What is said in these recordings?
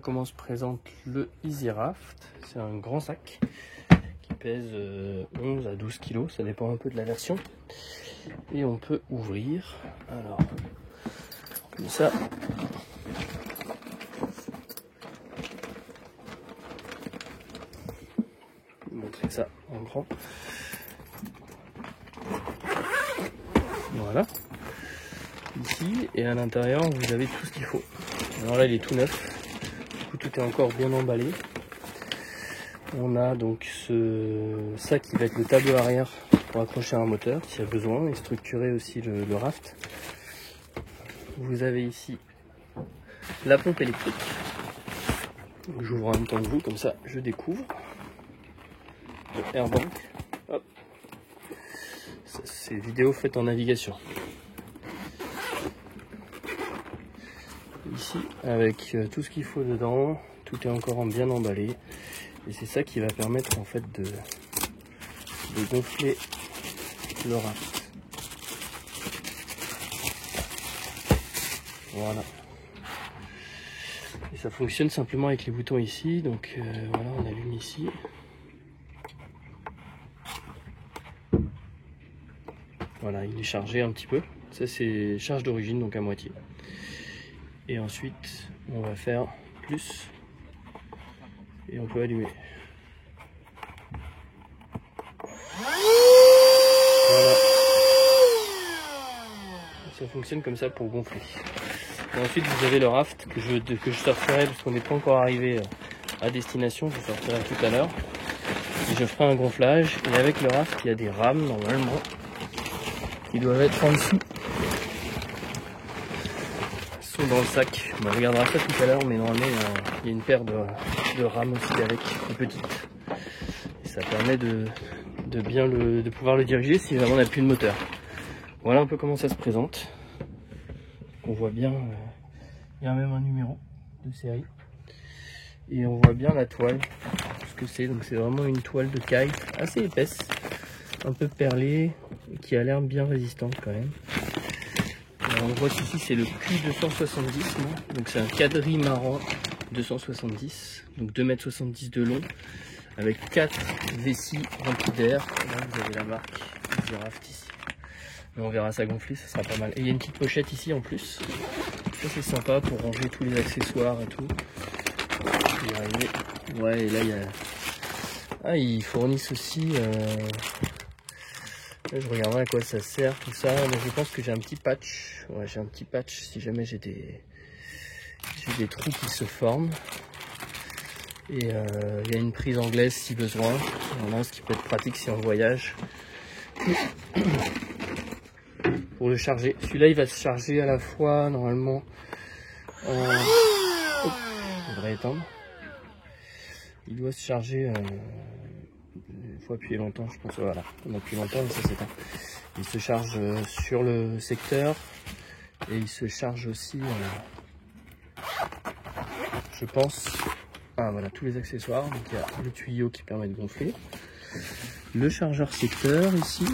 comment se présente le Easy Raft. C'est un grand sac qui pèse 11 à 12 kg, ça dépend un peu de la version. Et on peut ouvrir, alors, comme ça. Je vais montrer ça en grand. Voilà. Ici, et à l'intérieur, vous avez tout ce qu'il faut. Alors là, il est tout neuf. Du coup, tout est encore bien emballé. On a donc ce sac qui va être le tableau arrière pour accrocher un moteur s'il y a besoin et structurer aussi le raft. Vous avez ici la pompe électrique. J'ouvre en même temps que vous, comme ça je découvre. Le Airbank. Hop. C'est vidéo faite en navigation. Ici, avec tout ce qu'il faut dedans, tout est encore bien emballé. Et c'est ça qui va permettre en fait de gonfler le raft. Voilà. Et ça fonctionne simplement avec les boutons ici. Donc voilà, on allume ici. Voilà, il est chargé un petit peu. Ça c'est charge d'origine, donc à moitié. Et ensuite, on va faire plus. Et on peut allumer. Voilà. Ça fonctionne comme ça pour gonfler. Et ensuite, vous avez le raft que je sortirai parce qu'on n'est pas encore arrivé à destination. Je sortirai tout à l'heure. Et je ferai un gonflage. Et avec le raft, il y a des rames normalement qui doivent être en dessous. Dans le sac, on regardera ça tout à l'heure, mais normalement il y a une paire de rames aussi avec, de petites. Et ça permet de pouvoir le diriger si vraiment on n'a plus de moteur. Voilà un peu comment ça se présente. On voit bien, il y a même un numéro de série. Et on voit bien la toile, ce que c'est. Donc c'est vraiment une toile de kite assez épaisse, un peu perlée, et qui a l'air bien résistante quand même. Alors on voit qu'ici c'est le Q270, donc c'est un quadrimaran 270, donc 2,70 m de long, avec 4 vessies remplies d'air. Là vous avez la marque Easy Raft ici. Et on verra ça gonfler, ça sera pas mal. Et il y a une petite pochette ici en plus. Ça c'est sympa pour ranger tous les accessoires et tout. Ouais, et là il y a... Ah, ils fournissent aussi... Là, je regarderai à quoi ça sert tout ça. Mais je pense que j'ai un petit patch. Ouais, j'ai un petit patch si jamais j'ai des trous qui se forment. Et il y a une prise anglaise si besoin. Voilà, ce qui peut être pratique si on voyage. Pour le charger. Celui-là, il va se charger à la fois normalement. Je devrais éteindre. Il doit se charger. Il faut appuyer longtemps, je pense. Voilà, on appuie longtemps et ça s'éteint. Il se charge sur le secteur et il se charge aussi, je pense. Ah voilà, tous les accessoires. Donc il y a le tuyau qui permet de gonfler, le chargeur secteur ici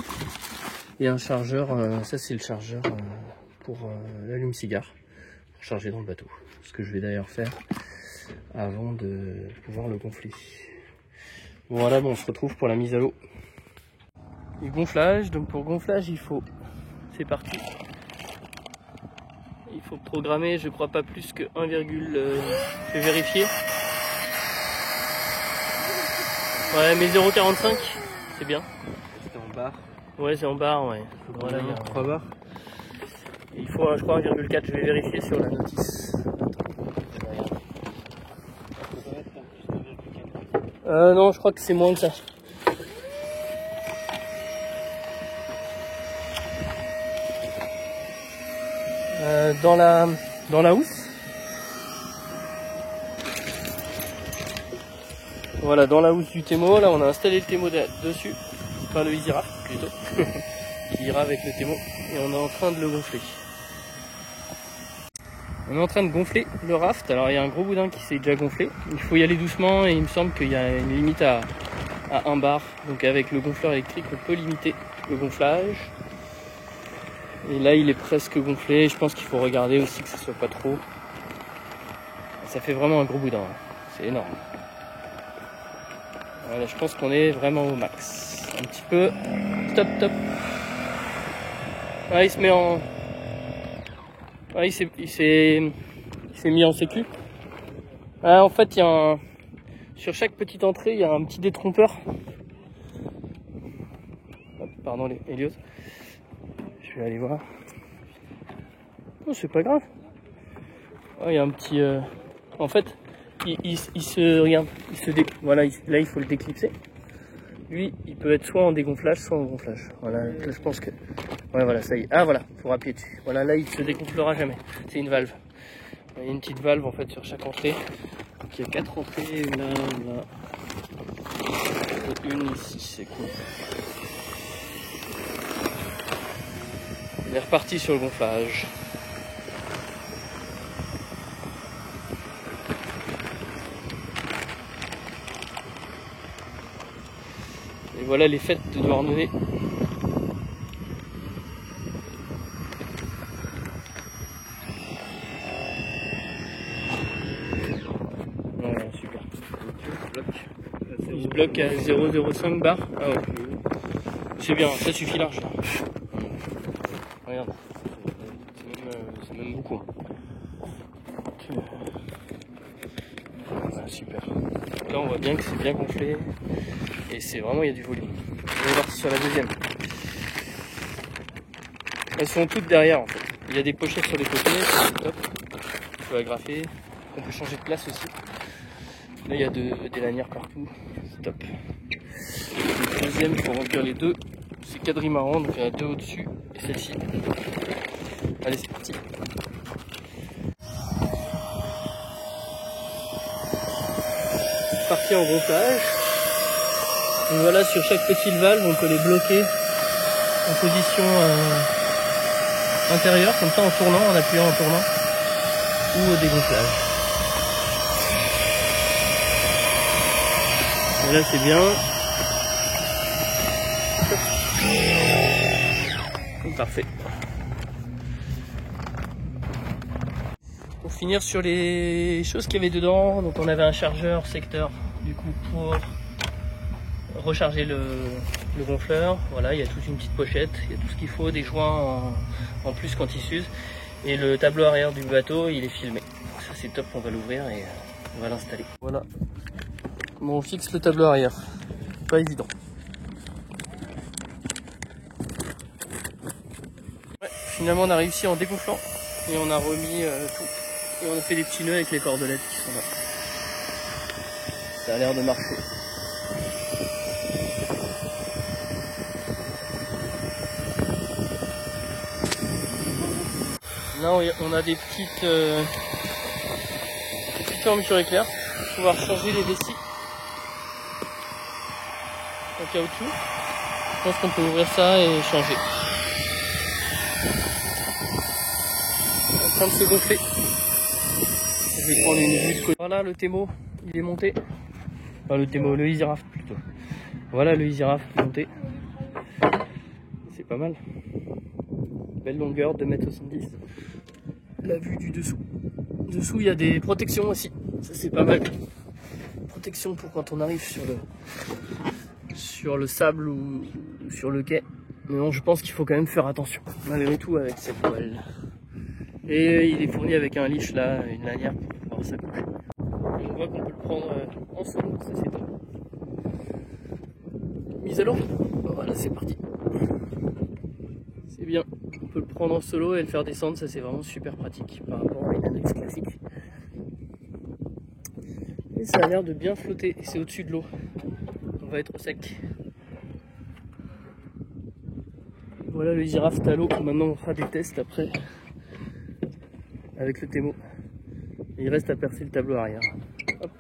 et un chargeur. Ça c'est le chargeur pour l'allume-cigare pour charger dans le bateau. Ce que je vais d'ailleurs faire avant de pouvoir le gonfler. Voilà, bon, on se retrouve pour la mise à l'eau. Et gonflage, donc pour gonflage, il faut, c'est parti. Il faut programmer, je crois pas plus que 1, je vais vérifier. Ouais, mais 0,45, c'est bien. C'était en barre. Ouais, c'est en barre, ouais. Voilà, il y a 3 barres. Il faut, je crois, 1,4, je vais vérifier sur la notice. Non, je crois que c'est moins que ça. Dans la housse. Voilà, dans la housse du Temo, là on a installé le Temo dessus, enfin le Easy Raft plutôt, qui ira avec le Temo, et on est en train de le gonfler. On est en train de gonfler le raft. Alors il y a un gros boudin qui s'est déjà gonflé. Il faut y aller doucement et il me semble qu'il y a une limite à 1 bar. Donc avec le gonfleur électrique, on peut limiter le gonflage. Et là il est presque gonflé. Je pense qu'il faut regarder aussi que ça soit pas trop. Ça fait vraiment un gros boudin, hein. C'est énorme. Voilà, je pense qu'on est vraiment au max. Un petit peu. Stop, top. Ah, il se met en... Ah, il s'est mis en sécu. Ah, en fait, il y a un... Sur chaque petite entrée, il y a un petit détrompeur. Pardon, Elios. Je vais aller voir. Oh, c'est pas grave. Oh, il y a un petit... En fait, il se... Regarde, voilà, là, il faut le déclipser. Lui, il peut être soit en dégonflage, soit en gonflage. Voilà, là, je pense que... Ouais, voilà, ça y est. Ah, voilà, faut appuyer dessus. Voilà, là, il se dégonflera jamais. C'est une valve. Il y a une petite valve, en fait, sur chaque entrée. Donc, il y a 4 entrées. Une là, et une ici. C'est cool. On est reparti sur le gonflage. Et voilà les fêtes de Douarnenez. Voilà, super. Il se bloque à 0,05 bar. Ah ouais. C'est bien, ça suffit large. Regarde. C'est même beaucoup. Voilà, super. Là on voit bien que c'est bien gonflé. Et c'est vraiment, il y a du volume. On est parti sur la deuxième. Elles sont toutes derrière en fait. Il y a des pochettes sur les côtés, c'est top. On peut agrafer. On peut changer de place aussi. Là il y a des lanières partout. C'est top. Le deuxième, il faut remplir les deux. C'est quadrimaran, donc il y en a deux au-dessus. Et celle-ci. Allez, c'est parti. Parti en gonflage. Donc voilà, sur chaque petite valve, on peut les bloquer en position intérieure, comme ça en tournant, en appuyant en tournant, ou au dégonflage. Et là c'est bien. Parfait. Pour finir sur les choses qu'il y avait dedans, donc on avait un chargeur secteur du coup pour recharger le gonfleur. Voilà, il y a toute une petite pochette, il y a tout ce qu'il faut, des joints en plus quand il s'use. Et le tableau arrière du bateau, il est filmé. Donc ça c'est top, on va l'ouvrir et on va l'installer. Voilà comment on fixe le tableau arrière. Pas évident. Ouais, finalement on a réussi en dégonflant et on a remis tout. Et on a fait des petits nœuds avec les cordelettes qui sont là. Ça a l'air de marcher. Là on a des petites fermetures éclair pour pouvoir changer les vessies en caoutchouc. Je pense qu'on peut ouvrir ça et changer. En train de se gonfler. Je vais prendre une vue de côté. Voilà le Temo, il est monté. Enfin le Temo, le EasyRaft plutôt. Voilà le EasyRaft monté. C'est pas mal. Belle longueur, 2,70 m. La vue du dessous. Dessous il y a des protections aussi. Ça c'est pas mal. Protection pour quand on arrive sur le sable ou sur le quai. Mais non, je pense qu'il faut quand même faire attention. Malgré tout avec cette voile. Et il est fourni avec un leash là, une lanière pour pouvoir s'accrocher. On voit qu'on peut le prendre en solo, ça c'est top. Mise à l'eau. Voilà, c'est parti. C'est bien. On peut le prendre en solo et le faire descendre, ça c'est vraiment super pratique par rapport à une annexe classique. Et ça a l'air de bien flotter et c'est au-dessus de l'eau. On va être au sec. Voilà le EasyRaft à l'eau. Maintenant on fera des tests après avec le Temo. Et il reste à percer le tableau arrière. Hop.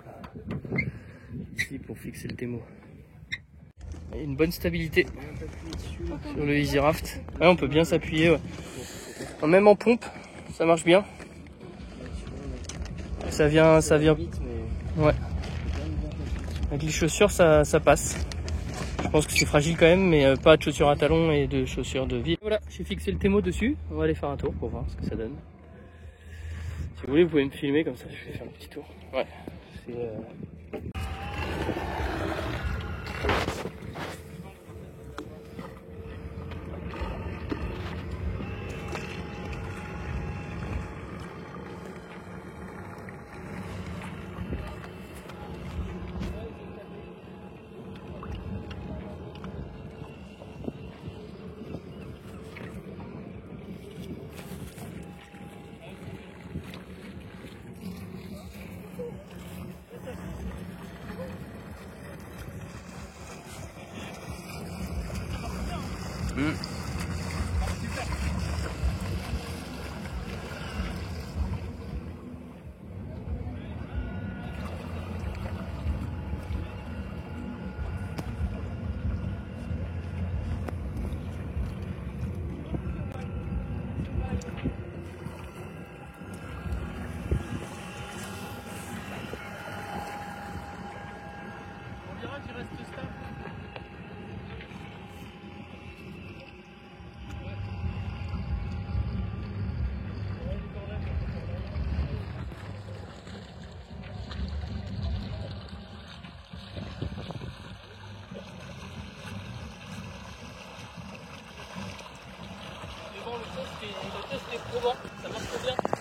Ici pour fixer le Temo. Et une bonne stabilité sur le EasyRaft. Ouais, on peut bien s'appuyer. Ouais. Même en pompe, ça marche bien. Ça vient. Ouais. Avec les chaussures, ça passe. Je pense que c'est fragile quand même, mais pas de chaussures à talons et de chaussures de ville. Voilà, j'ai fixé le Temo dessus. On va aller faire un tour pour voir ce que ça donne. Si vous voulez, vous pouvez me filmer comme ça, je vais faire un petit tour. Ouais, c'est... Le test est probant, ça marche bien.